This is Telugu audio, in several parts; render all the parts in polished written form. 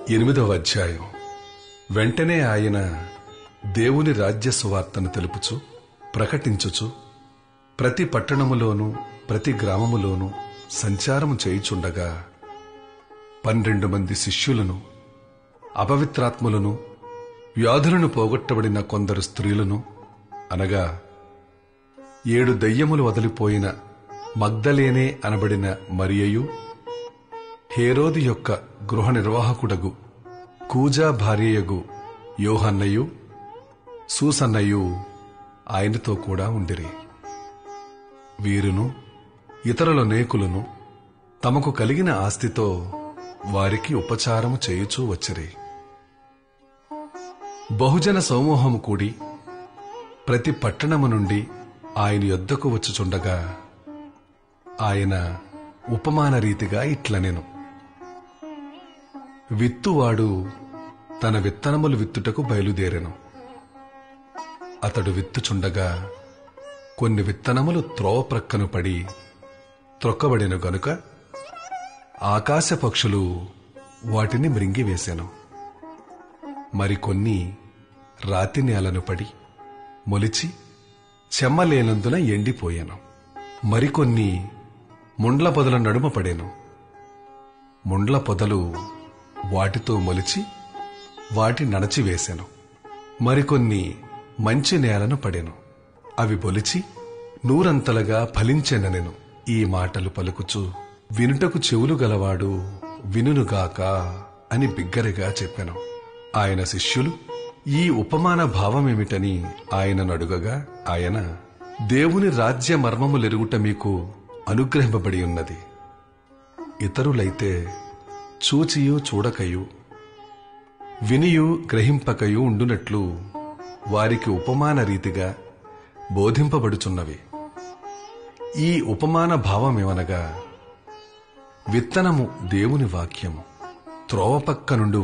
8వ అధ్యాయం. వెంటనే ఆయన దేవుని రాజ్య సువార్తను తెలుపుచు ప్రకటించుచు ప్రతి పట్టణములోనూ ప్రతి గ్రామములోనూ సంచారము చేయుచుండగా 12 మంది శిష్యులను, అపవిత్రాత్ములను, వ్యాధులను పోగొట్టబడిన కొందరు స్త్రీలను, అనగా 7 దయ్యములు వదిలిపోయిన మగ్దలేనే అనబడిన మరియయు, హేరోది యొక్క గృహ నిర్వాహకుడగు కూజా భార్యయగు యోహన్నయు, సూసన్నయు ఆయనతో కూడా ఉండిరి. వీరును ఇతరులనేకులను తమకు కలిగిన ఆస్తితో వారికి ఉపచారము చేయుచూ వచ్చిరి. బహుజన సమూహము కూడి ప్రతి పట్టణము నుండి ఆయన యొద్దకు వచ్చుచుండగా ఆయన ఉపమాన రీతిగా ఇట్లనెను. విత్తువాడు తన విత్తనములు విత్తుటకు బయలుదేరెను. అతడు విత్తుచుండగా కొన్ని విత్తనములు త్రోవ ప్రక్కను పడి త్రొక్కబడిన గనుక ఆకాశ పక్షులు వాటిని మృంగివేసెను. మరికొన్ని రాతి నేలను పడి మొలిచి చెమ్మలేనందున ఎండిపోయాను. మరికొన్ని ముండ్ల పొదల నడుమ పడెను. ముండ్ల పొదలు వాటితో మొలిచి వాటి నడచివేసెను. మరికొన్ని మంచి నేలను పడెను. అవి బొలిచి నూరంతలుగా ఫలించెననెను. ఈ మాటలు పలుకుచు వినుటకు చెవులు గలవాడు వినుగాక అని బిగ్గరగా చెప్పెను. ఆయన శిష్యులు ఈ ఉపమాన భావమేమిటని ఆయనను అడుగగా ఆయన, దేవుని రాజ్య మర్మములెరుగుట మీకు అనుగ్రహింపబడి ఉన్నది. ఇతరులైతే చూచియు చూడకయు వినియు గ్రహింపకయు ఉండునట్లు వారికి ఉపమాన రీతిగా బోధింపబడుచున్నవి. ఈ ఉపమాన భావమేమనగా, విత్తనము దేవుని వాక్యము. త్రోవపక్క నుండి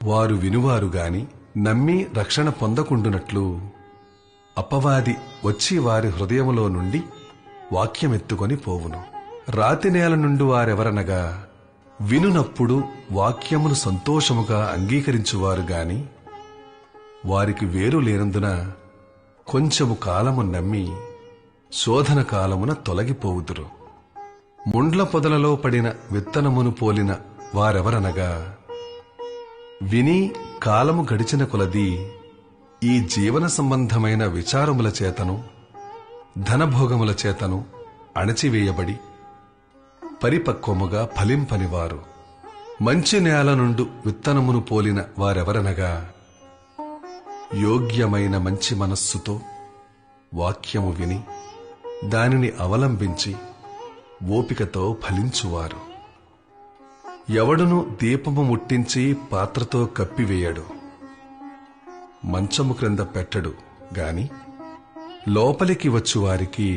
వారు వినువారు గాని నమ్మి రక్షణ పొందకుండునట్లు అపవాది వచ్చి వారి హృదయములో నుండి వాక్యమెత్తుకొని పోవును. రాతి నేల నుండి వారెవరనగా, వినునప్పుడు వాక్యమును సంతోషముగా అంగీకరించువారు గాని వారికి వేరు లేనందున కొంచెము కాలము నమ్మి శోధన కాలమున తొలగిపోవుదురు. ముండ్ల పొదలలో పడిన విత్తనమును పోలిన వారెవరనగా, విని కాలము గడిచిన కొలది ఈ జీవన సంబంధమైన విచారముల చేతను ధనభోగముల చేతను అణచివేయబడి పరిపక్వముగా ఫలింపనివారు. మంచి నేల నుండు విత్తనమును పోలిన వారెవరనగా, యోగ్యమైన మంచి మనస్సుతో వాక్యము విని దానిని అవలంబించి ఓపికతో ఫలించువారు. ఎవడును దీపము ముట్టించి పాత్రతో కప్పివేయడు, మంచము క్రింద పెట్టడు గాని లోపలికి వచ్చువారికి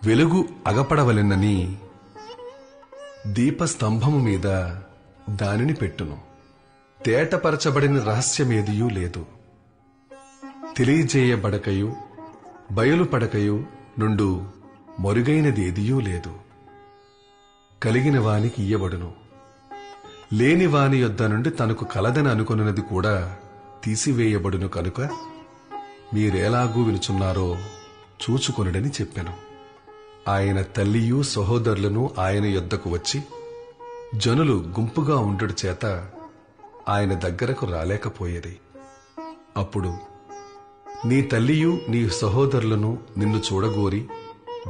వెలుగు అగపడవలెనని దీపస్తంభము మీద దానిని పెట్టును. తేటపరచబడిన రహస్యమేదియూ లేదు, తెలియజేయబడకయు బయలుపడకయు నుండు మొరుగైనదేదియూ లేదు. కలిగిన వానికి ఇయ్యబడును, లేని వాని యొద్ద నుండి తనకు కలదని అనుకొనున్నది కూడా తీసివేయబడును. కనుక మీరెలాగూ వినుచున్నారో చూచుకొనుడని చెప్పెను. ఆయన తల్లియు సహోదరులను ఆయన యొద్దకు వచ్చి జనులు గుంపుగా ఉండుట చేత ఆయన దగ్గరకు రాలేకపోయేది. అప్పుడు, నీ తల్లియు నీ సహోదరులను నిన్ను చూడగోరి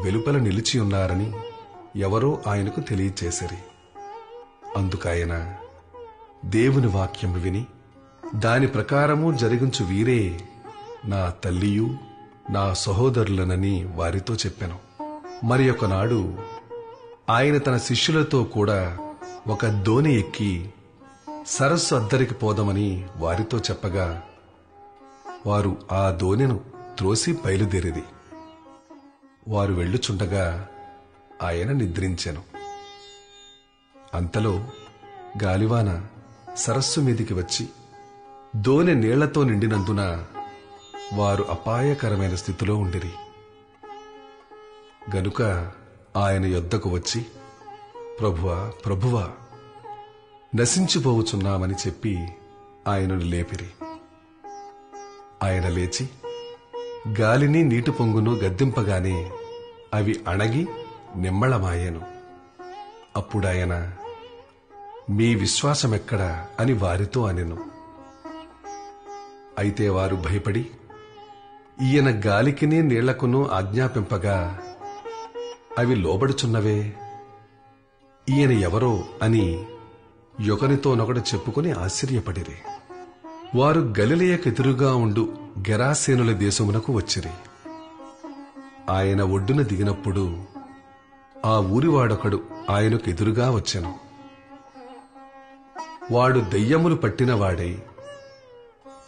వెలుపల నిలిచియున్నారని ఎవరో ఆయనకు తెలియచేసిరి. అందుకాయన, దేవుని వాక్యము విని దాని ప్రకారము జరిగించు వీరే నా తల్లియు నా సహోదరులనని వారితో చెప్పెను. మరి ఒకనాడు ఆయన తన శిష్యులతో కూడా ఒక దోణి ఎక్కి సరస్సు అద్దరికి పోదామని వారితో చెప్పగా వారు ఆ దోణిను త్రోసి బయలుదేరిరి. వారు వెళ్ళుచుండగా ఆయన నిద్రించెను. అంతలో గాలివాన సరస్సు మీదికి వచ్చి దోణి నీళ్లతో నిండినందున వారు అపాయకరమైన స్థితిలో ఉండిరి. గనుక ఆయన యొద్దకు వచ్చి, ప్రభువా ప్రభువా, నశించిపోవచున్నామని చెప్పి ఆయనను లేపిరి. ఆయన లేచి గాలిని నీటి పొంగును గద్దింపగానే అవి అణగి నిమ్మళమాయెను. అప్పుడాయన, మీ విశ్వాసమెక్కడా అని వారితో అనెను. అయితే వారు భయపడి, ఈయన గాలికిని నీళ్లకును ఆజ్ఞాపింపగా అవి లోబడుచున్నవే, ఈయన ఎవరో అని యొకనితోనొకడు చెప్పుకుని ఆశ్చర్యపడిరి. వారు గలిలయకెదురుగా ఉండు గెరాసేనుల దేశమునకు వచ్చిరి. ఆయన ఒడ్డున దిగినప్పుడు ఆ ఊరివాడొకడు ఆయనకు ఎదురుగా వచ్చెను. వాడు దెయ్యములు పట్టినవాడై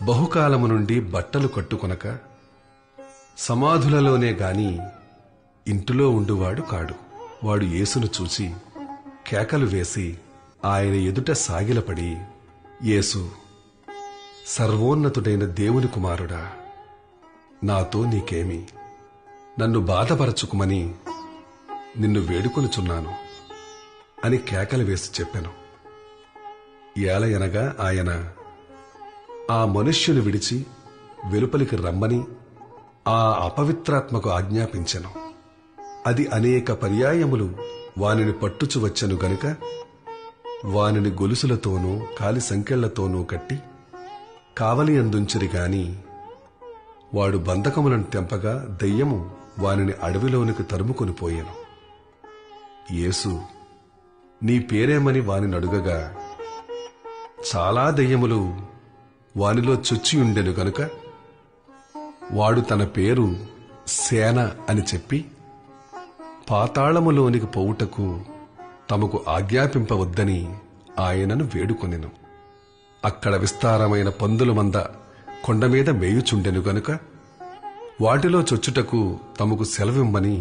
బహుకాలము నుండి బట్టలు కట్టుకొనక సమాధులలోనే గాని ఇంటిలో ఉండువాడు కాడు. వాడు యేసును చూచి కేకలు వేసి ఆయన ఎదుట సాగిలపడి, యేసు, సర్వోన్నతుడైన దేవుని కుమారుడా, నాతో నీకేమి? నన్ను బాధపరచుకుమని నిన్ను వేడుకొనుచున్నాను అని కేకలు వేసి చెప్పెను. ఏలయనగా ఆయన ఆ మనుష్యుని విడిచి వెలుపలికి రమ్మని ఆ అపవిత్రాత్మకు ఆజ్ఞాపించెను. అది అనేక పర్యాయములు వానిని పట్టుచు వచ్చెను గనుక వానిని గొలుసులతోనూ కాలి సంకెళ్లతోనూ కట్టి కావలి అందుంచిరి గాని వాడు బంధకములను తెంపగా దెయ్యము వానిని అడవిలోనికి తరుముకొని పోయెను. యేసు, నీ పేరేమని వానిని అడుగగా చాలా దెయ్యములు వానిలో చొచ్చియుండెను గనుక వాడు తన పేరు సేన అని చెప్పి పాతాళములోనికి పోవుటకు తమకు ఆజ్ఞాపింపవద్దని ఆయనను వేడుకొనెను. అక్కడ విస్తారమైన పందుల మంద కొండమీద మేయుచుండెను గనుక వాటిలో చొచ్చుటకు తమకు సెలవిమ్మని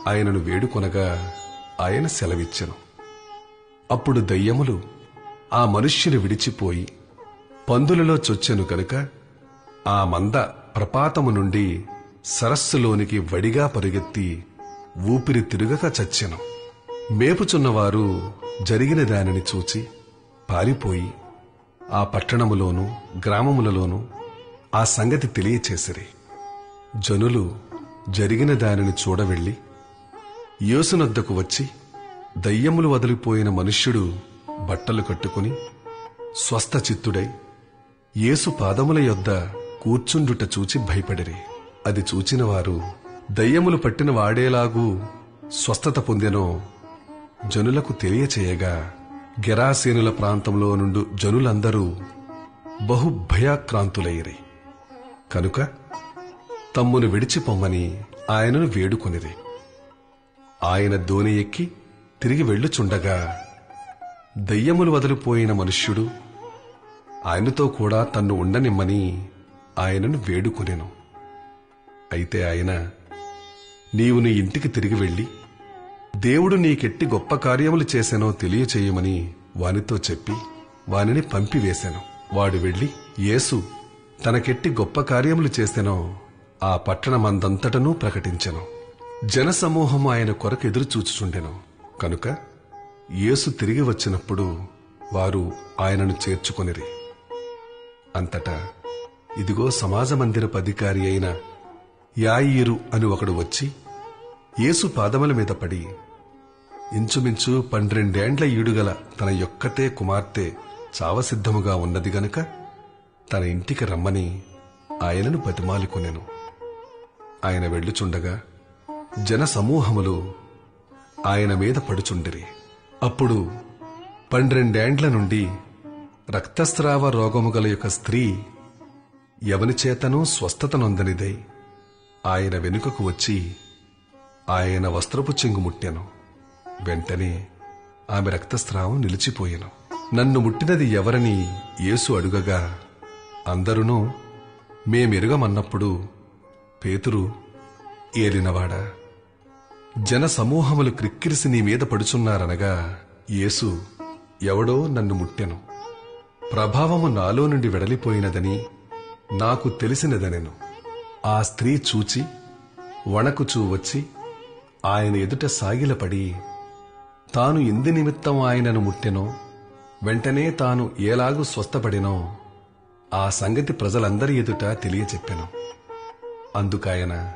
ఆయనను వేడుకొనగా ఆయన సెలవిచ్చెను. అప్పుడు దయ్యములు ఆ మనుష్యుని విడిచిపోయి పందులలో చొచ్చెను గనుక ఆ మంద ప్రపాతము నుండి సరస్సులోనికి వడిగా పరుగెత్తి ఊపిరి తిరుగక చచ్చెను. మేపుచున్నవారు జరిగిన దానిని చూచి పారిపోయి ఆ పట్టణములోనూ గ్రామములలోనూ ఆ సంగతి తెలియచేసిరి. జనులు జరిగిన దానిని చూడవెళ్లి యేసునొద్దకు వచ్చి, దయ్యములు వదిలిపోయిన మనుష్యుడు బట్టలు కట్టుకుని స్వస్థచిత్తుడై యేసు పాదముల యొద్ద కూర్చుండుట చూచి భయపడిరి. అది చూచిన వారు దయ్యములు పట్టిన వాడేలాగూ స్వస్థత పొందెనో జనులకు తెలియచేయగా గెరాసేనుల ప్రాంతంలో నుండు జనులందరూ బహు భయాక్రాంతులైరి. కనుక తమ్మును విడిచిపొమ్మని ఆయనను వేడుకొనిరి. ఆయన దోణి ఎక్కి తిరిగి వెళ్ళుచుండగా దయ్యములు వదిలిపోయిన మనుష్యుడు ఆయనతో కూడా తన్ను ఉండనిమ్మని ఆయనను వేడుకొనెను. అయితే ఆయన, నీవు నీ ఇంటికి తిరిగి వెళ్ళి దేవుడు నీకెట్టి గొప్ప కార్యములు చేశానో తెలియచేయమని వానితో చెప్పి వానిని పంపివేశాను. వాడు వెళ్లి యేసు తనకెట్టి గొప్ప కార్యములు చేశానో ఆ పట్టణమందంతటనూ ప్రకటించెను. జనసమూహము ఆయన కొరకు ఎదురు చూచుచుండెను. కనుక యేసు తిరిగి వచ్చినప్పుడు వారు ఆయనను చేర్చుకొనిరి. అంతటా ఇదిగో సమాజ మందిరపు అధికారి అయిన యాయీరు అని ఒకడు వచ్చి యేసు పాదముల మీద పడి, ఇంచుమించు 12 ఏండ్ల ఈడుగల తన యొక్కతే కుమార్తె చావసిద్ధముగా ఉన్నది గనుక తన ఇంటికి రమ్మని ఆయనను బతిమాలుకొనెను. ఆయన వెళ్ళుచుండగా జనసమూహములు ఆయన మీద పడుచుండిరి. అప్పుడు 12 ఏండ్ల నుండి రక్తస్రావ రోగము గల యొక్క స్త్రీ ఎవని చేతనూ స్వస్థత నొందనిదై ఆయన వెనుకకు వచ్చి ఆయన వస్త్రపు చెంగు ముట్టెను. వెంటనే ఆమె రక్తస్రావం నిలిచిపోయెను. నన్ను ముట్టినది ఎవరని యేసు అడుగగా అందరూ మేమెరుగమన్నప్పుడు పేతురు, ఏలినవాడా, జనసమూహములు క్రిక్కిరిసి నీ మీద పడుచున్నారనగా యేసు, ఎవడో నన్ను ముట్టెను, ప్రభావము నాలో నుండి వెడలిపోయినదని నాకు తెలిసినదనెను. ఆ స్త్రీ చూచి వణకుచూ వచ్చి ఆయన ఎదుట సాగిలపడి తాను ఎందు నిమిత్తం ఆయనను ముట్టెనో వెంటనే తాను ఏలాగు స్వస్థపడినో ఆ సంగతి ప్రజలందరి ఎదుట తెలియచెప్పెను. అందుకాయన,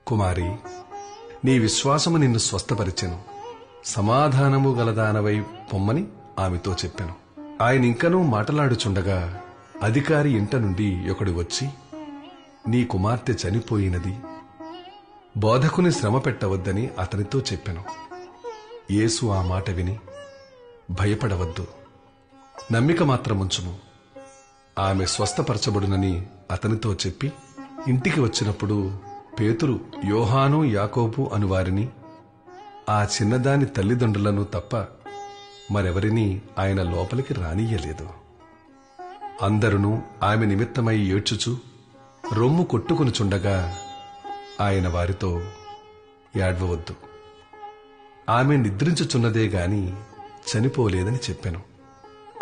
కుమారి, నీ విశ్వాసము నిన్ను స్వస్థపరిచెను, సమాధానము గలదానవై పొమ్మని ఆమెతో చెప్పెను. ఆయన ఇంకనూ మాటలాడుచుండగా అధికారి ఇంట నుండి ఒకడు వచ్చి, నీ కుమార్తె చనిపోయినది, బోధకుని శ్రమ పెట్టవద్దని అతనితో చెప్పెను. యేసు ఆ మాట విని, భయపడవద్దు, నమ్మిక మాత్రముంచుము, ఆమె స్వస్థపరచబడునని అతనితో చెప్పి ఇంటికి వచ్చినప్పుడు పేతురు, యోహాను, యాకోబు అను వారిని, ఆ చిన్నదాని తల్లిదండ్రులను తప్ప మరెవరినీ ఆయన లోపలికి రానియ్యలేదు. అందరునూ ఆమె నిమిత్తమై ఏడ్చుచు రొమ్ము కొట్టుకొనుచుండగా ఆయన వారితో, ఏడ్వవద్దు, ఆమె నిద్రించుచున్నదే గాని చనిపోలేదని చెప్పెను.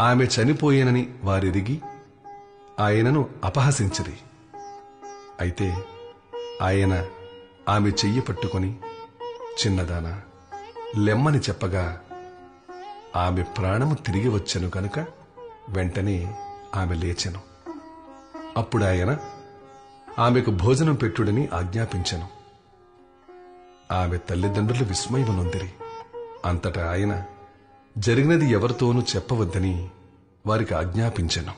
ఆమె చనిపోయేనని వారెరిగి ఆయనను అపహసించిరి. అయితే ఆయన ఆమె చెయ్యి పట్టుకొని, చిన్నదానా, లెమ్మని చెప్పగా ఆమె ప్రాణము తిరిగి వచ్చెను కనుక వెంటనే ఆమె లేచెను. అప్పుడు ఆయన ఆమెకు భోజనం పెట్టుడని ఆజ్ఞాపించెను. ఆమె తల్లిదండ్రులు విస్మయమునొందిరి. అంతటా ఆయన జరిగినది ఎవరితోనూ చెప్పవద్దని వారికి ఆజ్ఞాపించెను.